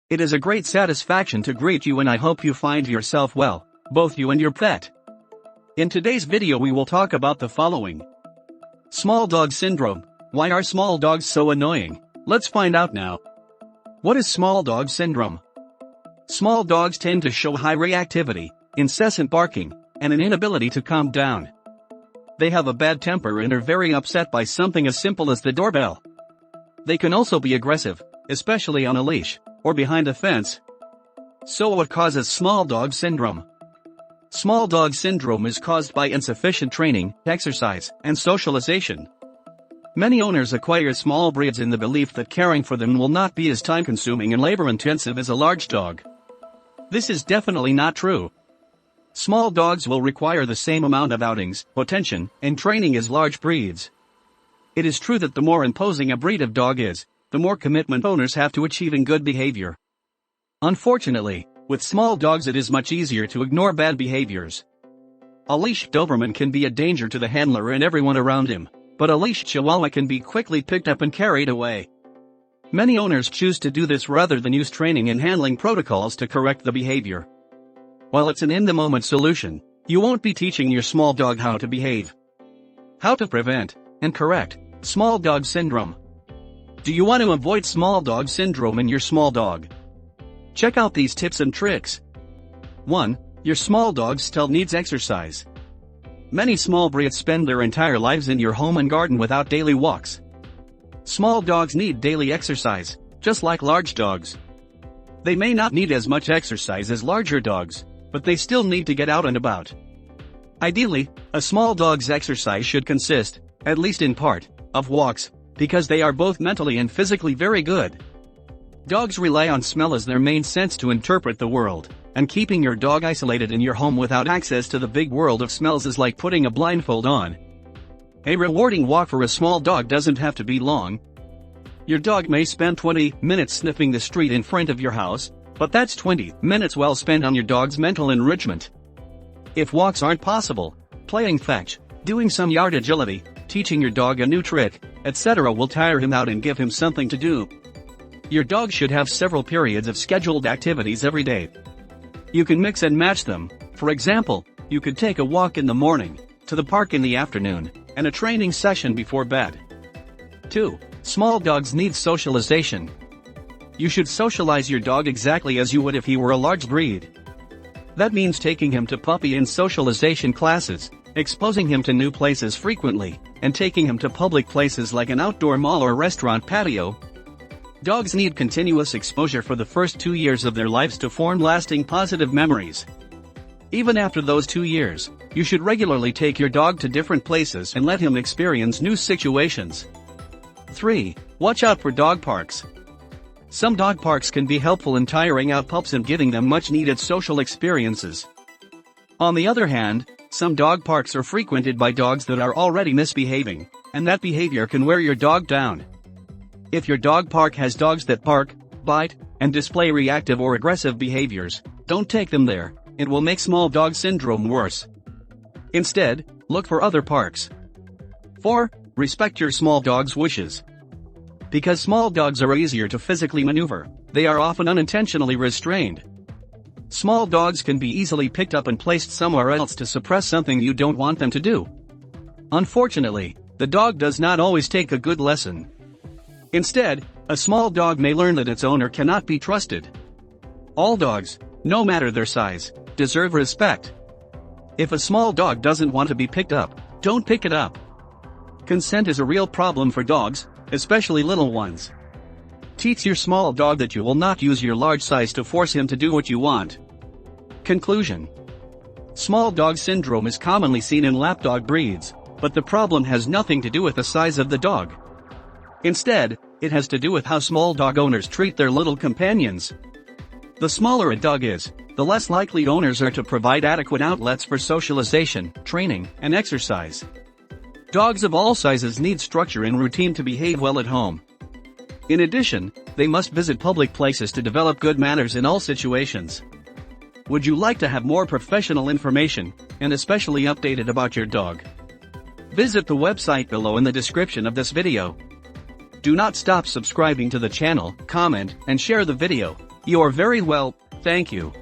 It is a great satisfaction to greet you, and I hope you find yourself well, both you and your pet. In today's video we will talk about the following. Small dog syndrome. Why are small dogs so annoying? Let's find out now. What is small dog syndrome? Small dogs tend to show high reactivity, incessant barking, and an inability to calm down. They have a bad temper and are very upset by something as simple as the doorbell. They can also be aggressive, especially on a leash, or behind a fence. So what causes small dog syndrome? Small dog syndrome is caused by insufficient training, exercise, and socialization. Many owners acquire small breeds in the belief that caring for them will not be as time-consuming and labor-intensive as a large dog. This is definitely not true. Small dogs will require the same amount of outings, attention, and training as large breeds. It is true that the more imposing a breed of dog is, the more commitment owners have to achieving good behavior. Unfortunately, with small dogs it is much easier to ignore bad behaviors. A leash Doberman can be a danger to the handler and everyone around him, but a leash Chihuahua can be quickly picked up and carried away. Many owners choose to do this rather than use training and handling protocols to correct the behavior. While it's an in-the-moment solution, you won't be teaching your small dog how to behave. How to prevent and correct small dog syndrome. Do you want to avoid small dog syndrome in your small dog? Check out these tips and tricks. 1. Your small dog still needs exercise. Many small breeds spend their entire lives in your home and garden without daily walks. Small dogs need daily exercise, just like large dogs. They may not need as much exercise as larger dogs, but they still need to get out and about. Ideally, a small dog's exercise should consist, at least in part, of walks, because they are both mentally and physically very good. Dogs rely on smell as their main sense to interpret the world, and keeping your dog isolated in your home without access to the big world of smells is like putting a blindfold on. A rewarding walk for a small dog doesn't have to be long. Your dog may spend 20 minutes sniffing the street in front of your house, but that's 20 minutes well spent on your dog's mental enrichment. If walks aren't possible, playing fetch, doing some yard agility, teaching your dog a new trick, etc. will tire him out and give him something to do. Your dog should have several periods of scheduled activities every day. You can mix and match them. For example, you could take a walk in the morning, to the park in the afternoon, and a training session before bed. 2. Small dogs need socialization. You should socialize your dog exactly as you would if he were a large breed. That means taking him to puppy and socialization classes, exposing him to new places frequently, and taking him to public places like an outdoor mall or restaurant patio. Dogs need continuous exposure for the first 2 years of their lives to form lasting positive memories. Even after those 2 years, you should regularly take your dog to different places and let him experience new situations. 3. Watch out for dog parks. Some dog parks can be helpful in tiring out pups and giving them much-needed social experiences. On the other hand, some dog parks are frequented by dogs that are already misbehaving, and that behavior can wear your dog down. If your dog park has dogs that bark, bite, and display reactive or aggressive behaviors, don't take them there. It will make small dog syndrome worse. Instead, look for other parks. 4. Respect your small dog's wishes. Because small dogs are easier to physically maneuver, they are often unintentionally restrained. Small dogs can be easily picked up and placed somewhere else to suppress something you don't want them to do. Unfortunately, the dog does not always take a good lesson. Instead, a small dog may learn that its owner cannot be trusted. All dogs, no matter their size, deserve respect. If a small dog doesn't want to be picked up, don't pick it up. Consent is a real problem for dogs, especially little ones. Teach your small dog that you will not use your large size to force him to do what you want. Conclusion. Small dog syndrome is commonly seen in lapdog breeds, but the problem has nothing to do with the size of the dog. Instead, it has to do with how small dog owners treat their little companions. The smaller a dog is, the less likely owners are to provide adequate outlets for socialization, training, and exercise. Dogs of all sizes need structure and routine to behave well at home. In addition, they must visit public places to develop good manners in all situations. Would you like to have more professional information, and especially updated about your dog? Visit the website below in the description of this video. Do not stop subscribing to the channel, comment, and share the video. You're very well, thank you.